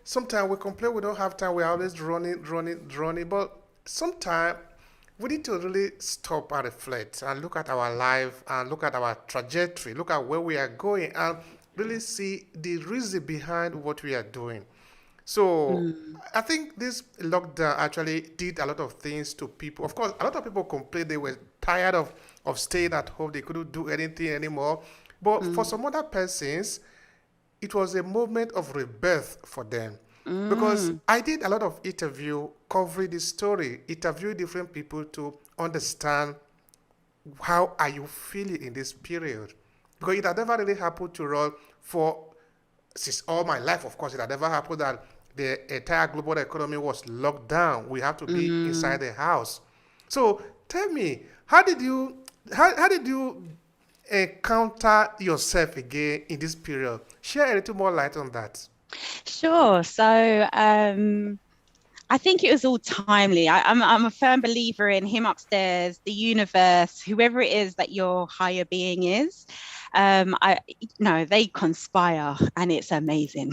sometimes we complain we don't have time. We're always running. But sometimes we need to really stop and reflect and look at our life and look at our trajectory, look at where we are going, and really see the reason behind what we are doing. So Mm, I think this lockdown actually did a lot of things to people. Of course, a lot of people complained they were tired of staying at home. They couldn't do anything anymore. But for mm, some other persons, it was a moment of rebirth for them. Because mm, I did a lot of interview covering this story, interview different people to understand how are you feeling in this period. Because it had never really happened to us for since all my life, of course, it had never happened that the entire global economy was locked down. We have to be inside mm. the house. So tell me, how did you encounter yourself again in this period? Share a little more light on that. Sure. So, I think it was all timely. I'm a firm believer in him upstairs, the universe, whoever it is that your higher being is. I no, they conspire, and it's amazing.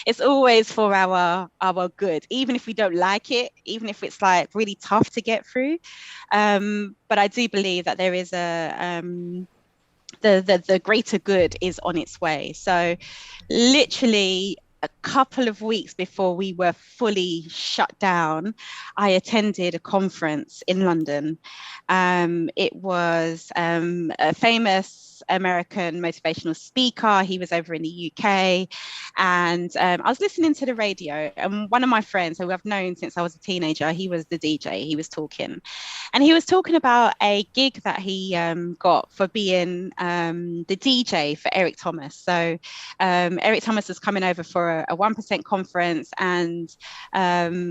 It's always for our good, even if we don't like it, even if it's like really tough to get through. But I do believe that there is a the greater good is on its way. So literally a couple of weeks before we were fully shut down, I attended a conference in London. It was a famous American motivational speaker. He was over in the UK. And I was listening to the radio, and one of my friends, who I've known since I was a teenager, he was the DJ. He was talking. And he was talking about a gig that he got for being the DJ for Eric Thomas. So Eric Thomas was coming over for a 1% conference, and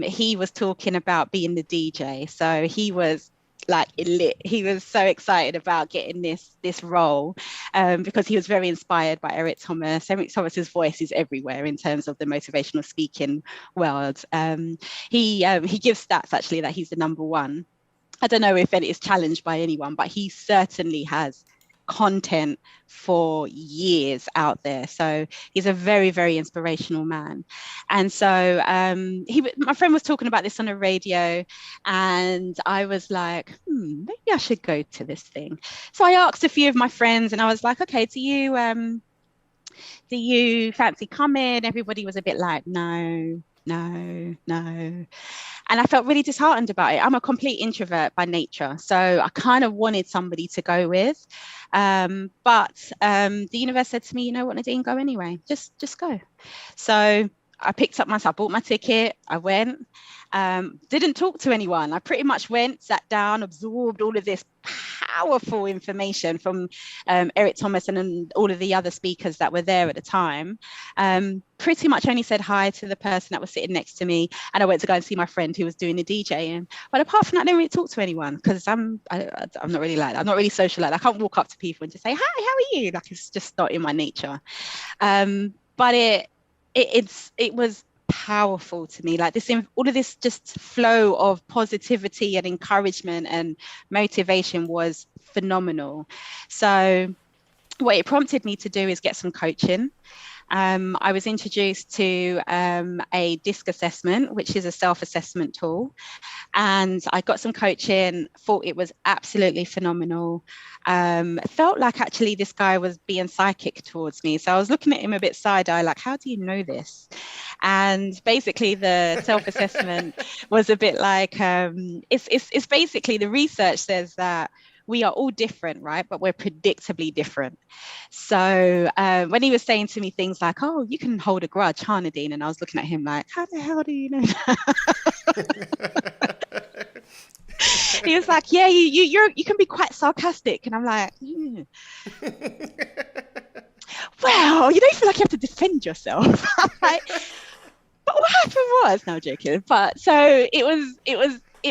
he was talking about being the DJ. So he was like lit. He was so excited about getting this role because he was very inspired by Eric Thomas. Eric Thomas's voice is everywhere in terms of the motivational speaking world. He gives stats actually that he's the number one. I don't know if it is challenged by anyone, but he certainly has content for years out there. So he's a very, very inspirational man. And so my friend was talking about this on the radio, and I was like, maybe I should go to this thing. So I asked a few of my friends, and I was like, okay, do you fancy coming? Everybody was a bit like, no, no, no. And I felt really disheartened about it. I'm a complete introvert by nature, so I kind of wanted somebody to go with. But the universe said to me, you know what, Nadine, go anyway. Just go. So I picked up myself, bought my ticket, I went, didn't talk to anyone. I pretty much went, sat down, absorbed all of this powerful information from Eric Thomas and all of the other speakers that were there at the time. Pretty much only said hi to the person that was sitting next to me, and I went to go and see my friend who was doing the DJing. But apart from that, I didn't really talk to anyone because I'm not really like that. I'm not really social like that. I can't walk up to people and just say, hi, how are you? Like, it's just not in my nature. But it was powerful to me, like this, all of this just flow of positivity and encouragement and motivation was phenomenal. So what it prompted me to do is get some coaching. I was introduced to a DISC assessment, which is a self-assessment tool, and I got some coaching, thought it was absolutely phenomenal. Felt like actually this guy was being psychic towards me. So I was looking at him a bit side-eye, like, how do you know this? And basically the self-assessment was a bit like, it's basically, the research says that we are all different, right? But we're predictably different. So when he was saying to me things like, oh, you can hold a grudge, huh, Nadine? And I was looking at him like, how the hell do you know that? He was like, yeah, you can be quite sarcastic. And I'm like, well, you don't feel like you have to defend yourself. Like, but what happened was, no, joking. But so it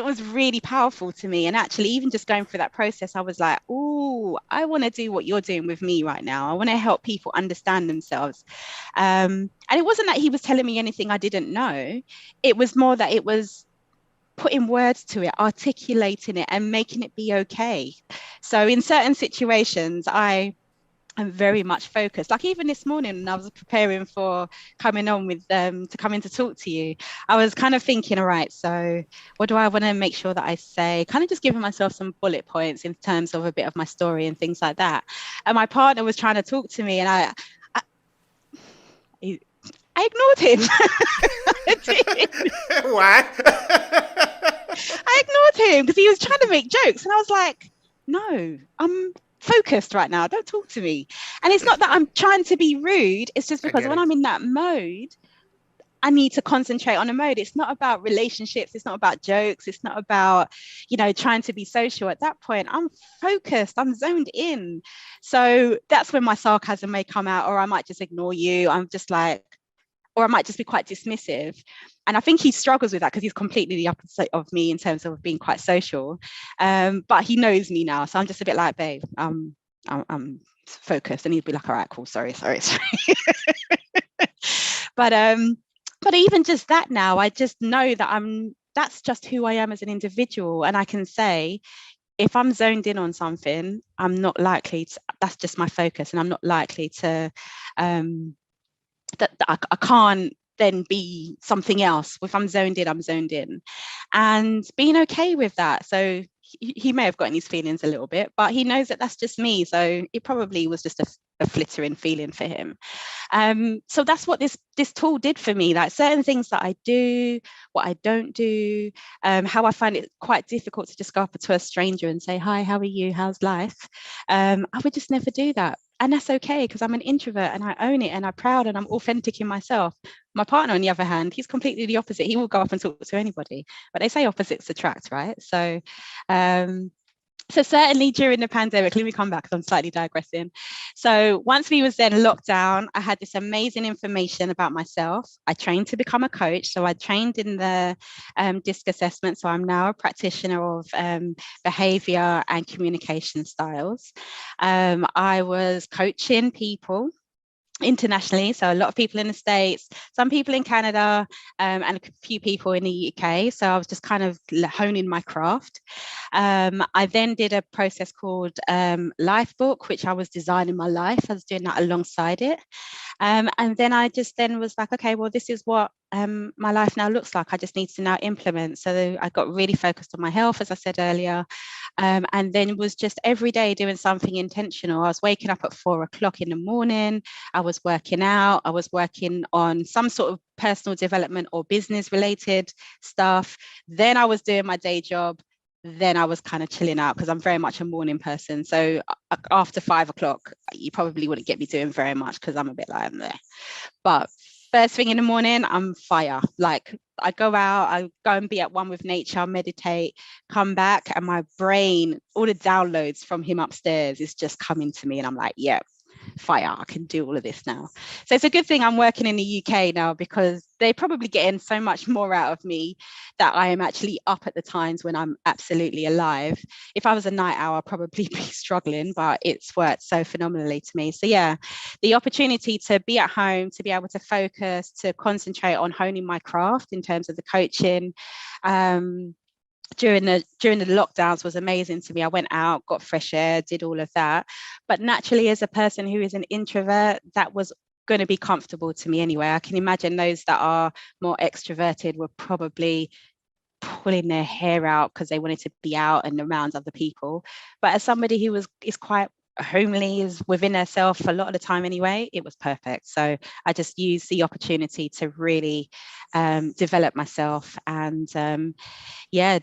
was really powerful to me. And actually, even just going through that process, I was like, oh, I want to do what you're doing with me right now. I want to help people understand themselves. And it wasn't that he was telling me anything I didn't know. It was more that it was putting words to it, articulating it, and making it be okay. So in certain situations, I I'm very much focused. Like even this morning, when I was preparing for coming on with to come in to talk to you, I was kind of thinking, all right, so what do I want to make sure that I say? Kind of just giving myself some bullet points in terms of a bit of my story and things like that. And my partner was trying to talk to me, and I, I ignored him. I did. Why? I ignored him because he was trying to make jokes, and I was like, no, I'm focused right now. Don't talk to me. And it's not that I'm trying to be rude. It's just I because get when it. I'm in that mode, I need to concentrate on a mode. It's not about relationships. It's not about jokes. It's not about, trying to be social. At that point, I'm focused. I'm zoned in. So that's when my sarcasm may come out, or I might just ignore you. I'm just like, or I might just be quite dismissive. And I think he struggles with that because he's completely the opposite of me in terms of being quite social. But he knows me now. So I'm just a bit like, babe, I'm focused. And he'd be like, all right, cool, sorry. But but even just that now, I just know that that's just who I am as an individual. And I can say, if I'm zoned in on something, I'm not likely to, that's just my focus. And I'm not likely to um that I can't then be something else. If I'm zoned in, I'm zoned in, and being okay with that. So he may have gotten his feelings a little bit, but he knows that that's just me. So it probably was just a flittering feeling for him. So that's what this tool did for me. Like certain things that I do, what I don't do, how I find it quite difficult to just go up to a stranger and say, "Hi, how are you? How's life?" I would just never do that. And that's okay because I'm an introvert and I own it and I'm proud and I'm authentic in myself. My partner, on the other hand, he's completely the opposite. He will go up and talk to anybody, but they say opposites attract, right? Um, so certainly during the pandemic, let me come back because I'm slightly digressing. So once we was then locked down, I had this amazing information about myself. I trained to become a coach. So I trained in the DISC assessment. So I'm now a practitioner of behavior and communication styles. I was coaching people internationally, so a lot of people in the States, some people in Canada, and a few people in the UK. So I was just kind of honing my craft. I then did a process called Life Book, which I was designing my life. I was doing that alongside it. And then I just then was like, okay, well, this is what my life now looks like. I just need to now implement. So I got really focused on my health, as I said earlier, and then was just every day doing something intentional. I was waking up at 4 o'clock in the morning. I was working out. I was working on some sort of personal development or business related stuff. Then I was doing my day job. Then I was kind of chilling out because I'm very much a morning person. So after 5 o'clock, you probably wouldn't get me doing very much because I'm a bit like I'm there. But first thing in the morning, I'm fire. Like I go out, I go and be at one with nature, meditate, come back, and my brain, all the downloads from him upstairs is just coming to me. And I'm like, yeah, fire, I can do all of this now. So it's a good thing I'm working in the UK now because they're probably getting so much more out of me that I am actually up at the times when I'm absolutely alive. If I was a night owl, I'd probably be struggling, but it's worked so phenomenally to me. So yeah, the opportunity to be at home, to be able to focus, to concentrate on honing my craft in terms of the coaching, during the lockdowns was amazing to me. I went out, got fresh air, did all of that. But naturally, as a person who is an introvert, that was going to be comfortable to me anyway. I can imagine those that are more extroverted were probably pulling their hair out because they wanted to be out and around other people. But as somebody who is quite homely, is within herself a lot of the time anyway, it was perfect. So I just used the opportunity to really develop myself and yeah,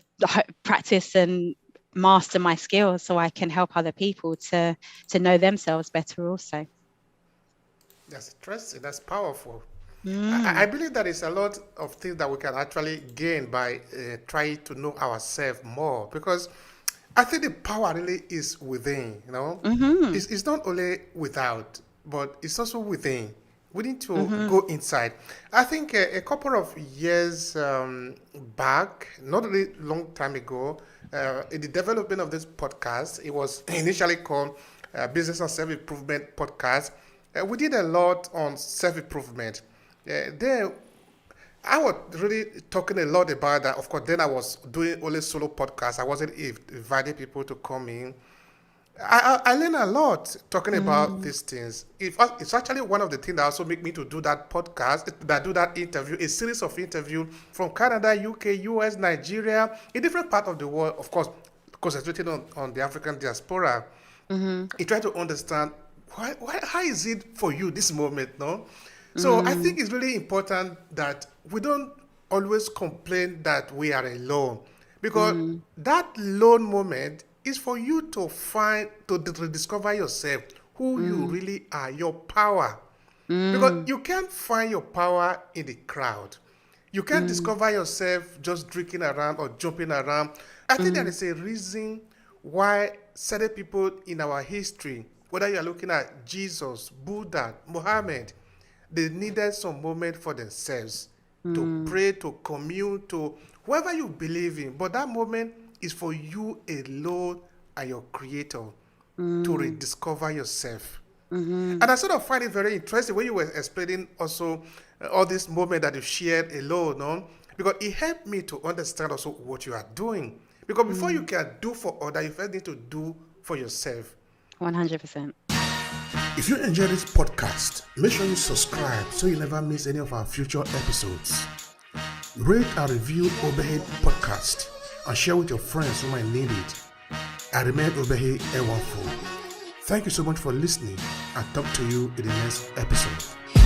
practice and master my skills so I can help other people to know themselves better also. That's interesting. That's powerful. I Mm. believe that is a lot of things that we can actually gain by trying to know ourselves more, because I think the power really is within, you know. Mm-hmm. It's not only without, but it's also within. We need to Mm-hmm. go inside. I think a couple of years back, not really long time ago, in the development of this podcast, it was initially called Business and Self Improvement Podcast. We did a lot on self improvement. There, I was really talking a lot about that. Of course, then I was doing only solo podcasts. I wasn't inviting people to come in. I learn a lot talking about these things. It's actually one of the things that also make me to do that podcast, that do that interview, a series of interview from Canada, UK, US, Nigeria, in different parts of the world, of course, concentrating on the African diaspora. I try to understand how is it for you this moment, no? So I think it's really important that we don't always complain that we are alone, because that lone moment is for you to rediscover yourself, who you really are, your power. Because you can't find your power in the crowd. You can't discover yourself just drinking around or jumping around. I think there is a reason why certain people in our history, whether you are looking at Jesus, Buddha, Muhammad, they needed some moment for themselves to pray, to commune, to whoever you believe in. But that moment is for you alone and your creator to rediscover yourself. And I sort of find it very interesting when you were explaining also all this moment that you shared alone, no? Because it helped me to understand also what you are doing. Because before you can do for others, you first need to do for yourself. 100%. If you enjoy this podcast, make sure you subscribe so you never miss any of our future episodes. Rate and review Obehi Podcast and share with your friends who might need it. I remain Obehi Ewanfo. Thank you so much for listening, and talk to you in the next episode.